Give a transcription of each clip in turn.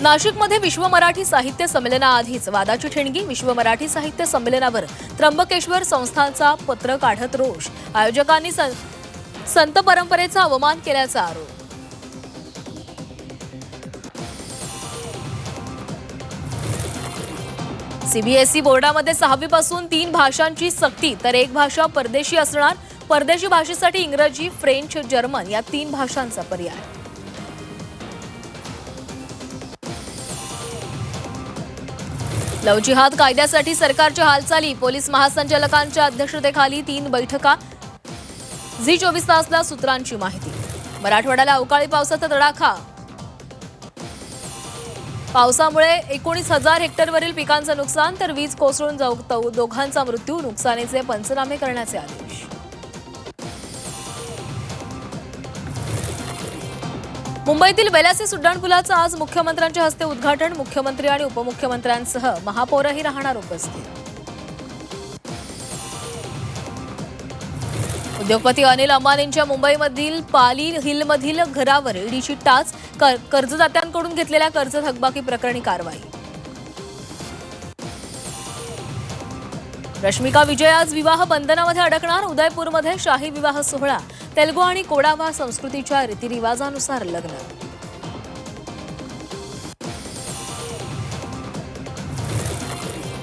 नाशिकमध्ये विश्व मराठी साहित्य संमेलनाआधीच वादाची ठिणगी। विश्व मराठी साहित्य संमेलनावर त्र्यंबकेश्वर संस्थांचा पत्र काढत रोष। आयोजकांनी संत परंपरेचा अवमान केल्याचा आरोप। सीबीएसई बोर्डामध्ये 6वी पासून 3 भाषांची सक्ती, तर एक भाषा परदेशी असणार। परदेशी भाषेसाठी इंग्रजी, फ्रेंच, जर्मन या 3 भाषांचा पर्याय। लव जिहाद कायद्यासाठी सरकारच्या हालचाली। पोलीस महासंचालकांच्या अध्यक्षतेखाली 3 बैठका। झी 24 तासला सूत्रांची माहिती। मराठवाड्याला अवकाळी पावसाचा तडाखा। पावसामुळे 19,000 हेक्टरवरील पिकांचं नुकसान, तर वीज कोसळून दोघांचा मृत्यू। नुकसानीचे पंचनामे करण्याचे आदेश। मुंबईतील बेलासी उड्डाणपुलाचं आज मुख्यमंत्र्यांच्या हस्ते उद्घाटन। मुख्यमंत्री आणि उपमुख्यमंत्र्यांसह महापौरही राहणार उपस्थित। उद्योगपती अनिल अंबानींच्या मुंबईमधील पाली हिलमधील घरावर ईडीची टाच। कर्जदात्यांकडून घेतलेल्या कर्ज थकबाकी प्रकरणी कारवाई। रश्मिका विजय आज विवाह बंधनामध्ये अडकणार। उदयपूरमध्ये शाही विवाह सोहळा। तेलुगू आणि कोडावा संस्कृतीच्या रीतिरिवाजानुसार लग्न।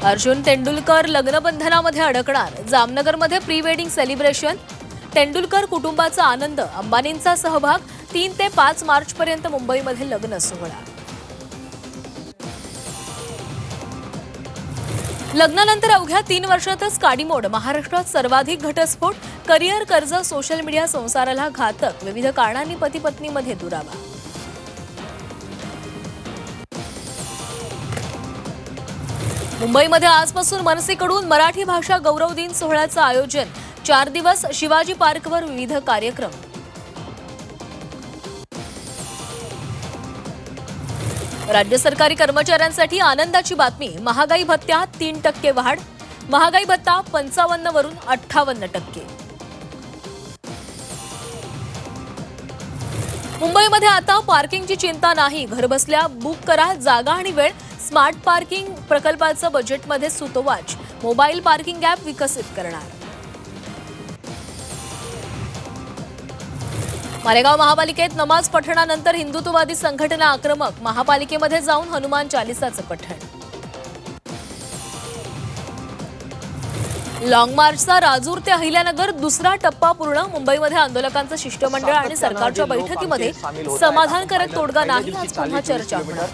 अर्जुन तेंडुलकर लग्नबंधनामध्ये अडकणार। जामनगरमध्ये प्री वेडिंग सेलिब्रेशन। तेंडुलकर कुटुंबाचा आनंद, अंबानींचा सहभाग। 3 ते 5 मार्चपर्यंत मुंबईमध्ये लग्न सोहळा। लग्नानंतर अवघ्या 3 वर्षातच काडीमोड। महाराष्ट्रात सर्वाधिक घटस्फोट। करिअर, कर्ज, सोशल मीडिया संसाराला घातक। विविध कारणांनी पती पत्नीमध्ये दुरावा। मुंबईमध्ये आजपासून मनसेकडून मराठी भाषा गौरव दिन सोहळ्याचं आयोजन। 4 दिवस शिवाजी पार्कवर विविध कार्यक्रम। राज्य सरकारी कर्मचाऱ्यांसाठी आनंदाची बातमी। महागाई भत्त्यात 3% वाढ। महागाई भत्ता 55 वरून 58%। मुंबईमध्ये आता पार्किंगची चिंता नाही। घरबसल्या बुक करा जागा आणि वेळ। स्मार्ट पार्किंग प्रकल्पाचं बजेटमध्ये सुतोवाच। मोबाईल पार्किंग ॲप विकसित करणार। मालेगाव महापालिकेत नमाज पठणानंतर हिंदुत्ववादी संघटना आक्रमक। महापालिकेमध्ये जाऊन हनुमान चालिसाचं पठण। लॉंग मार्चचा राजूर ते अहिल्यानगर दुसरा टप्पा पूर्ण। मुंबईमध्ये आंदोलकांचं शिष्टमंडळ आणि सरकारच्या बैठकीमध्ये समाधानकारक तोडगा नाही। आज पुन्हा चर्चा होणार।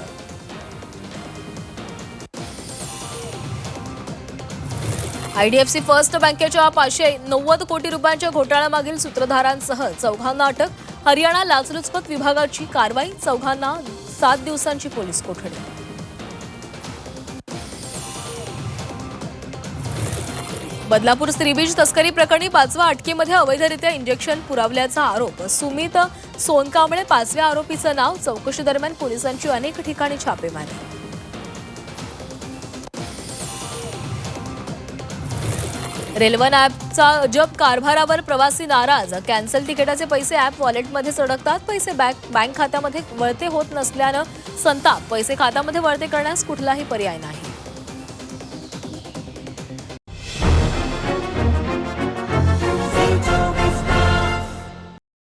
आयडीएफसी फर्स्ट बँकेच्या 590 कोटी रुपयांच्या घोटाळ्यामागील सूत्रधारांसह 4 अटक। हरियाणा लाचलुचपत विभागाची कारवाई। 4 7 दिवसांची पोलीस कोठडी। बदलापूर स्त्रीबीज तस्करी प्रकरणी 5व्या अटकेमध्ये अवैधरित्या इंजेक्शन पुरवल्याचा आरोप। सुमित सोनकांबळे 5व्या आरोपीचं नाव। चौकशी दरम्यान पोलिसांची अनेक ठिकाणी छापेमारी। रेल्वन ॲपचा अजब कारभारावर प्रवासी नाराज। कॅन्सल तिकिटाचे पैसे ॲप वॉलेटमध्ये अडकतात। पैसे बँक खात्यामध्ये वळते होत नसल्यानं संताप। पैसे खात्यामध्ये वळते करण्यास कुठलाही पर्याय नाही।